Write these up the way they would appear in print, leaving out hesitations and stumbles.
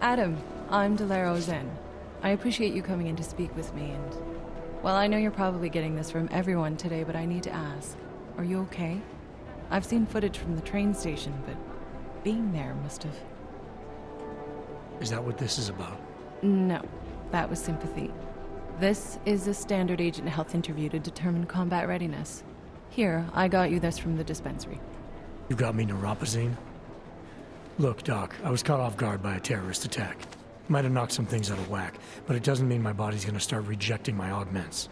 Adam, I'm Delaro Zen. I appreciate you coming in to speak with me, and... Well, I know you're probably getting this from everyone today, but I need to ask. Are you okay? I've seen footage from the train station, but being there must have... Is that what this is about? No, that was sympathy. This is a standard agent health interview to determine combat readiness. Here, I got you this from the dispensary. You got me neuropazine? Look, Doc, I was caught off guard by a terrorist attack. Might have knocked some things out of whack, but it doesn't mean my body's gonna start rejecting my augments.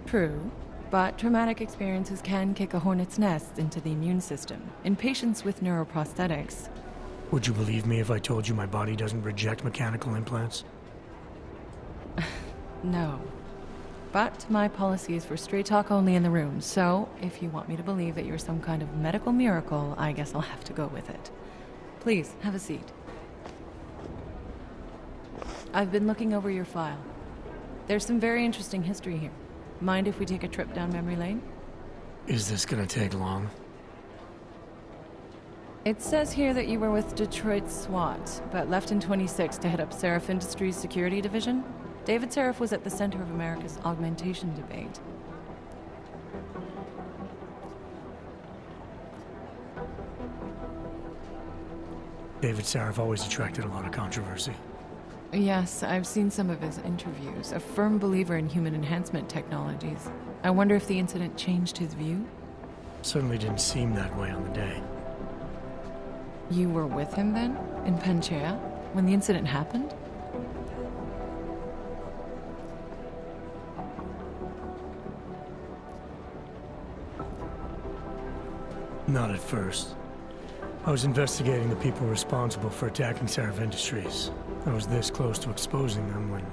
True, but traumatic experiences can kick a hornet's nest into the immune system. In patients with neuroprosthetics... Would you believe me if I told you my body doesn't reject mechanical implants? No. But my policy is for straight talk only in the room, so if you want me to believe that you're some kind of medical miracle, I guess I'll have to go with it. Please, have a seat. I've been looking over your file. There's some very interesting history here. Mind if we take a trip down memory lane? Is this gonna take long? It says here that you were with Detroit SWAT, but left in 26 to head up Seraph Industries' security division. David Seraph was at the center of America's augmentation debate. David Seraph always attracted a lot of controversy. Yes, I've seen some of his interviews. A firm believer in human enhancement technologies. I wonder if the incident changed his view? Certainly didn't seem that way on the day. You were with him then? In Panchea? When the incident happened? Not at first. I was investigating the people responsible for attacking Seraph Industries. I was this close to exposing them when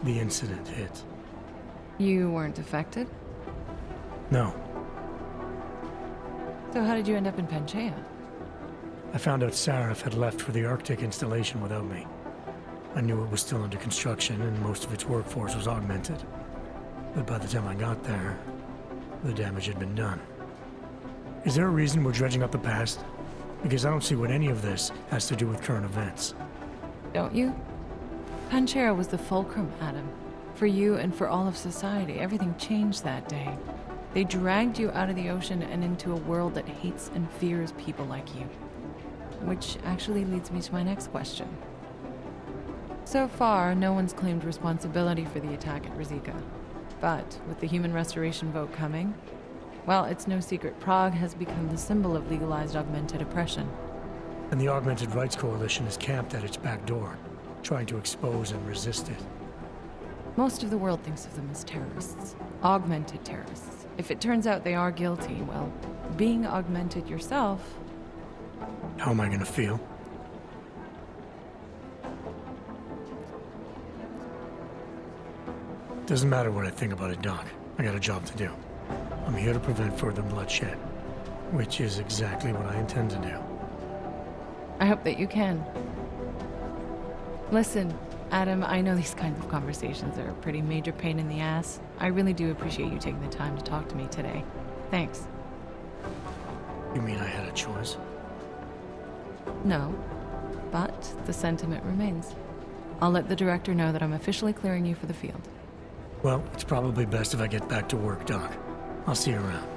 the incident hit. You weren't affected? No. So how did you end up in Panchea? I found out Seraph had left for the Arctic installation without me. I knew it was still under construction and most of its workforce was augmented. But by the time I got there, the damage had been done. Is there a reason we're dredging up the past? Because I don't see what any of this has to do with current events. Don't you? Panchea was the fulcrum, Adam. For you and for all of society, everything changed that day. They dragged you out of the ocean and into a world that hates and fears people like you. Which actually leads me to my next question. So far, no one's claimed responsibility for the attack at Rizika. But with the human restoration vote coming, well, it's no secret Prague has become the symbol of legalized augmented oppression. And the Augmented Rights Coalition is camped at its back door, trying to expose and resist it. Most of the world thinks of them as terrorists. Augmented terrorists. If it turns out they are guilty, well, being augmented yourself... How am I gonna feel? Doesn't matter what I think about it, Doc. I got a job to do. I'm here to prevent further bloodshed, which is exactly what I intend to do. I hope that you can. Listen, Adam, I know these kinds of conversations are a pretty major pain in the ass. I really do appreciate you taking the time to talk to me today. Thanks. You mean I had a choice? No, but the sentiment remains. I'll let the director know that I'm officially clearing you for the field. Well, it's probably best if I get back to work, Doc. I'll see you around.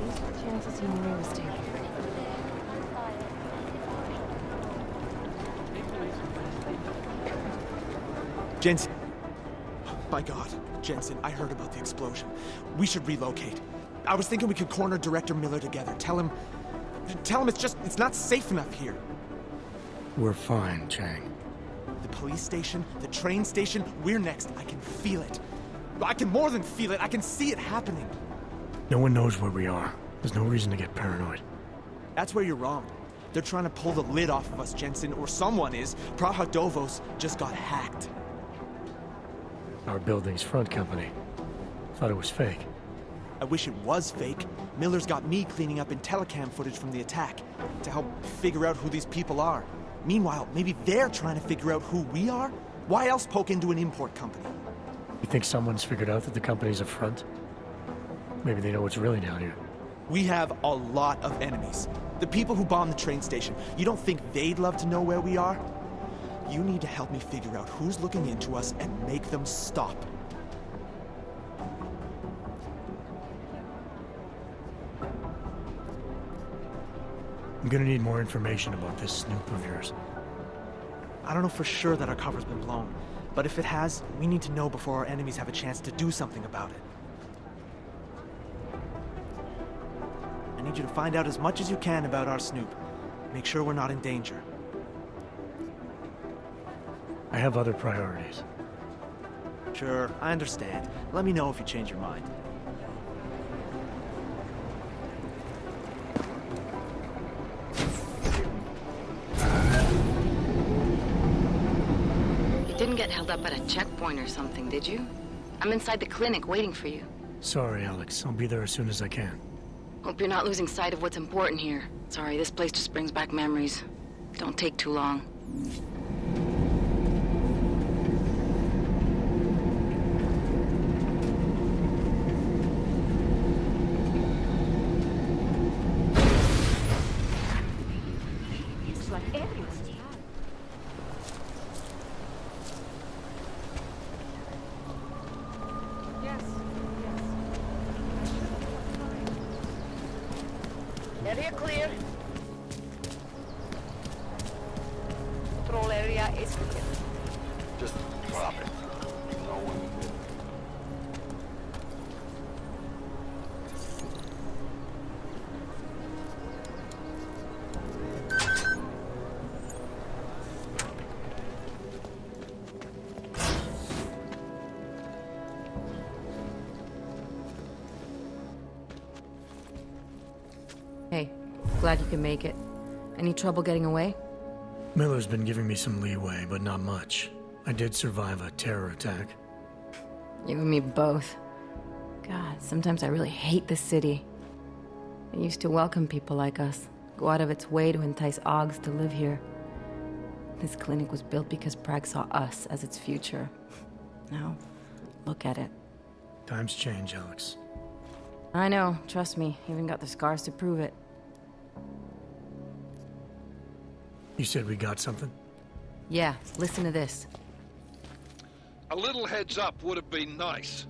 These are the chances he knew he was taking. Jensen. My God, Jensen, I heard about the explosion. We should relocate. I was thinking we could corner Director Miller together. Tell him it's not safe enough here. We're fine, Chang. The police station, the train station, we're next. I can feel it. I can more than feel it. I can see it happening. No one knows where we are. There's no reason to get paranoid. That's where you're wrong. They're trying to pull the lid off of us, Jensen, or someone is. Praha Dovos just got hacked. Our building's front company. Thought it was fake. I wish it was fake. Miller's got me cleaning up IntelliCam footage from the attack to help figure out who these people are. Meanwhile, maybe they're trying to figure out who we are? Why else poke into an import company? You think someone's figured out that the company's a front? Maybe they know what's really down here. We have a lot of enemies. The people who bombed the train station. You don't think they'd love to know where we are? You need to help me figure out who's looking into us and make them stop. I'm gonna need more information about this snoop of yours. I don't know for sure that our cover's been blown, but if it has, we need to know before our enemies have a chance to do something about it. I need you to find out as much as you can about our snoop. Make sure we're not in danger. I have other priorities. Sure, I understand. Let me know if you change your mind. You didn't get held up at a checkpoint or something, did you? I'm inside the clinic waiting for you. Sorry, Alex. I'll be there as soon as I can. Hope you're not losing sight of what's important here. Sorry, this place just brings back memories. Don't take too long. Area clear. Control area is clear. Just drop it. No one will. Hey, glad you can make it. Any trouble getting away? Miller's been giving me some leeway, but not much. I did survive a terror attack. You and me both. God, sometimes I really hate this city. It used to welcome people like us, go out of its way to entice Augs to live here. This clinic was built because Prague saw us as its future. Now, look at it. Times change, Alex. I know, trust me, even got the scars to prove it. You said we got something? Yeah, listen to this. A little heads up would have been nice.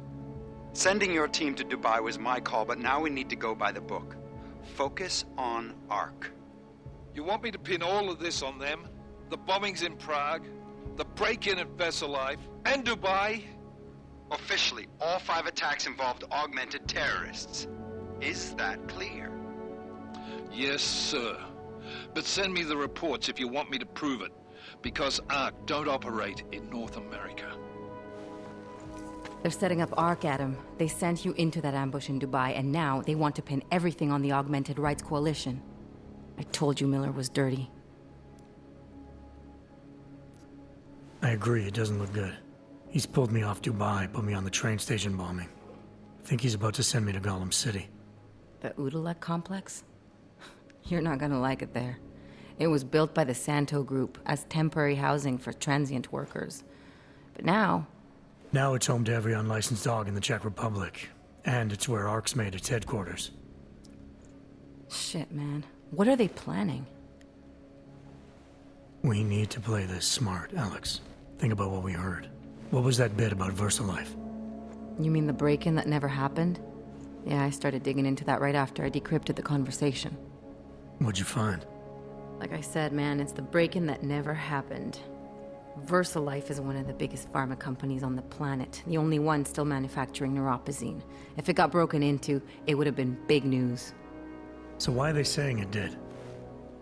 Sending your team to Dubai was my call, but now we need to go by the book. Focus on Ark. You want me to pin all of this on them? The bombings in Prague, the break-in at Versalife, and Dubai? Officially, all 5 attacks involved augmented terrorists. Is that clear? Yes, sir. But send me the reports if you want me to prove it, because Ark don't operate in North America. They're setting up Ark, Adam. They sent you into that ambush in Dubai, and now they want to pin everything on the Augmented Rights Coalition. I told you Miller was dirty. I agree, it doesn't look good. He's pulled me off Dubai, put me on the train station bombing. I think he's about to send me to Gollum City. The Udalek complex? You're not gonna like it there. It was built by the Santo Group as temporary housing for transient workers. But now Now it's home to every unlicensed dog in the Czech Republic. And it's where Ark's made its headquarters. shit, man. What are they planning? We need to play this smart, Alex. Think about what we heard. What was that bit about Versalife? You mean the break-in that never happened? Yeah, I started digging into that right after I decrypted the conversation. What'd you find? Like I said, man, it's the break-in that never happened. Versalife is one of the biggest pharma companies on the planet, the only one still manufacturing neuropozyne. If it got broken into, it would have been big news. So why are they saying it did?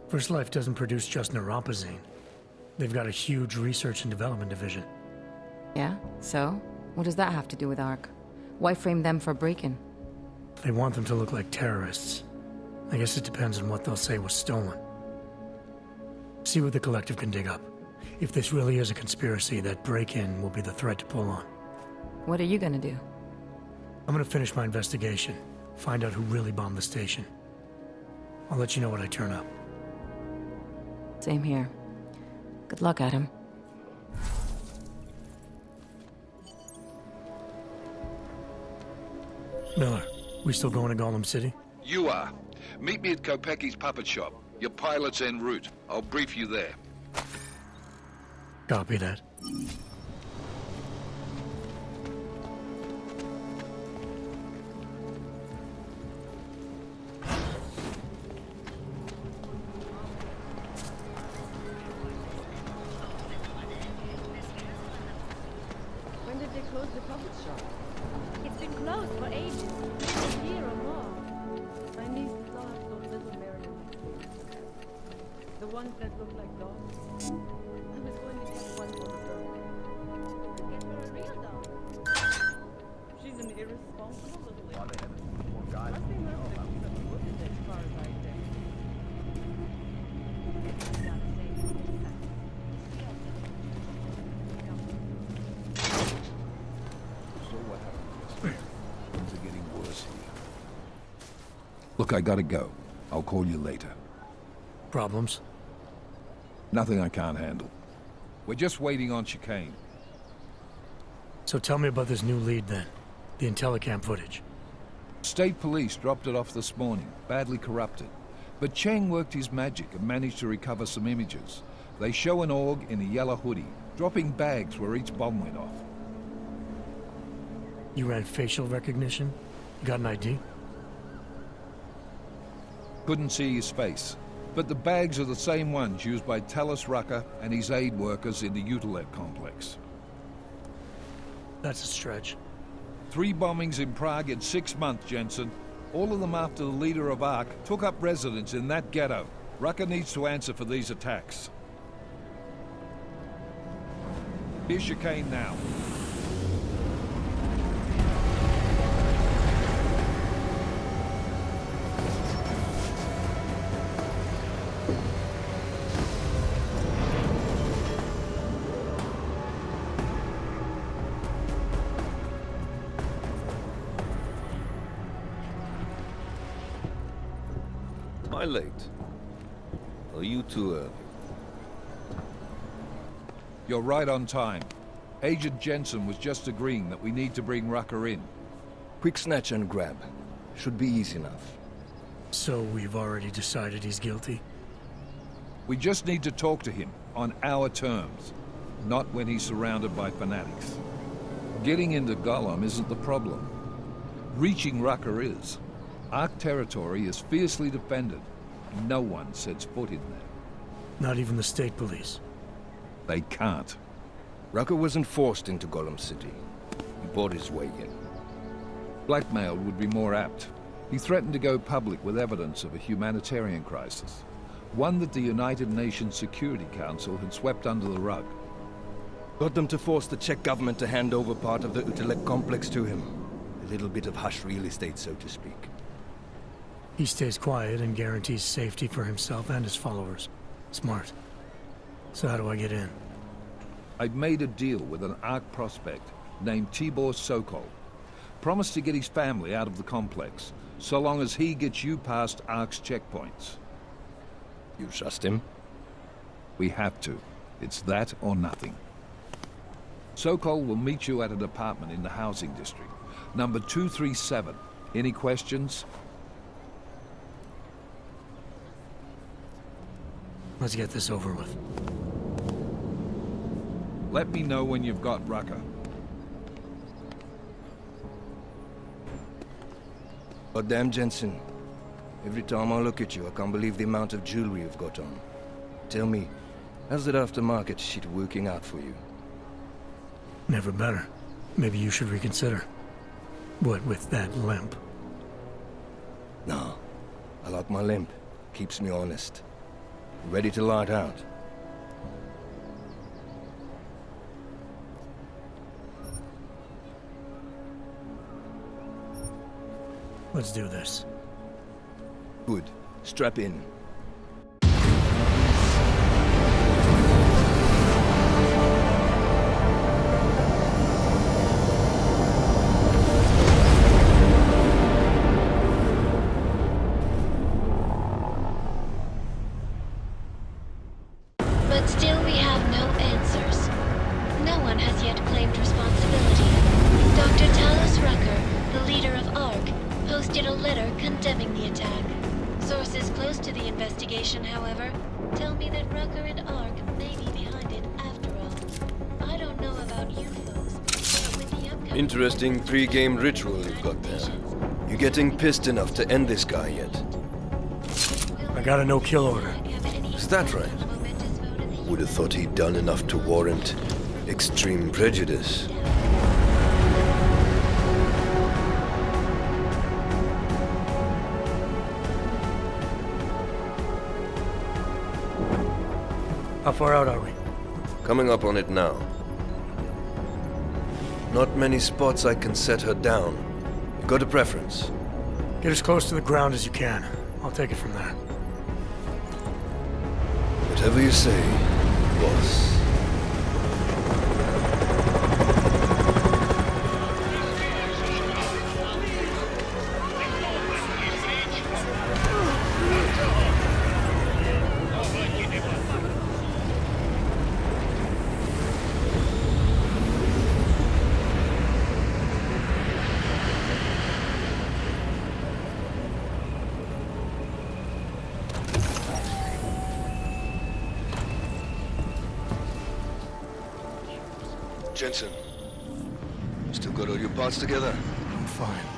Versalife doesn't produce just neuropozyne. They've got a huge research and development division. Yeah? So? What does that have to do with Ark? Why frame them for break-in? They want them to look like terrorists. I guess it depends on what they'll say was stolen. See what the collective can dig up. If this really is a conspiracy, that break-in will be the thread to pull on. What are you gonna do? I'm gonna finish my investigation, find out who really bombed the station. I'll let you know when I turn up. Same here. Good luck, Adam. Miller, we still going to Gollum City? You are. Meet me at Kopecki's puppet shop. Your pilot's en route. I'll brief you there. Copy that. When did they close the puppet shop? It's been closed for ages. A year or more. My niece loves those little marionettes. The ones that look like dogs. I was going to get one for her. Get her a real dog. She's an irresponsible little lady. Must be nervous to keep them looking as far as I think. Things are getting worse here. Look, I gotta go. I'll call you later. Problems? Nothing I can't handle. We're just waiting on chicane. So tell me about this new lead then. The Intellicam footage. State police dropped it off this morning, badly corrupted. But Cheng worked his magic and managed to recover some images. They show an org in a yellow hoodie, dropping bags where each bomb went off. You ran facial recognition? You got an ID? Couldn't see his face. But the bags are the same ones used by Talos Rucker and his aid workers in the Utilet complex. That's a stretch. 3 bombings in Prague in 6 months, Jensen. All of them after the leader of ARC took up residence in that ghetto. Rucker needs to answer for these attacks. Here's chicane now. Am I late? Are you too early? You're right on time. Agent Jensen was just agreeing that we need to bring Rucker in. Quick snatch and grab. Should be easy enough. So we've already decided he's guilty? We just need to talk to him on our terms, not when he's surrounded by fanatics. Getting into Gollum isn't the problem. Reaching Rucker is. Ark territory is fiercely defended. No one sets foot in there. Not even the state police? They can't. Rucker wasn't forced into Gollum City. He bought his way in. Blackmail would be more apt. He threatened to go public with evidence of a humanitarian crisis. One that the United Nations Security Council had swept under the rug. Got them to force the Czech government to hand over part of the Utilet complex to him. A little bit of hush real estate, so to speak. He stays quiet and guarantees safety for himself and his followers. Smart. So how do I get in? I've made a deal with an ARC prospect named Tibor Sokol. Promised to get his family out of the complex, so long as he gets you past ARC's checkpoints. You trust him? We have to. It's that or nothing. Sokol will meet you at an apartment in the housing district. Number 237. Any questions? Let's get this over with. Let me know when you've got Rucker. Goddamn, Jensen. Every time I look at you, I can't believe the amount of jewelry you've got on. Tell me, how's that aftermarket shit working out for you? Never better. Maybe you should reconsider. What with that limp? No. I like my limp. Keeps me honest. Ready to light out. Let's do this. Good. Strap in. But still we have no answers. No one has yet claimed responsibility. Dr. Talos Rucker, the leader of ARC, Interesting pre-game ritual you've got there. You getting pissed enough to end this guy yet? I got a no-kill order. Is that right? Would have thought he'd done enough to warrant extreme prejudice. How far out are we? Coming up on it now. Not many spots I can set her down. You got a preference? Get as close to the ground as you can. I'll take it from there. Whatever you say, boss. Jensen, still got all your parts together? I'm fine.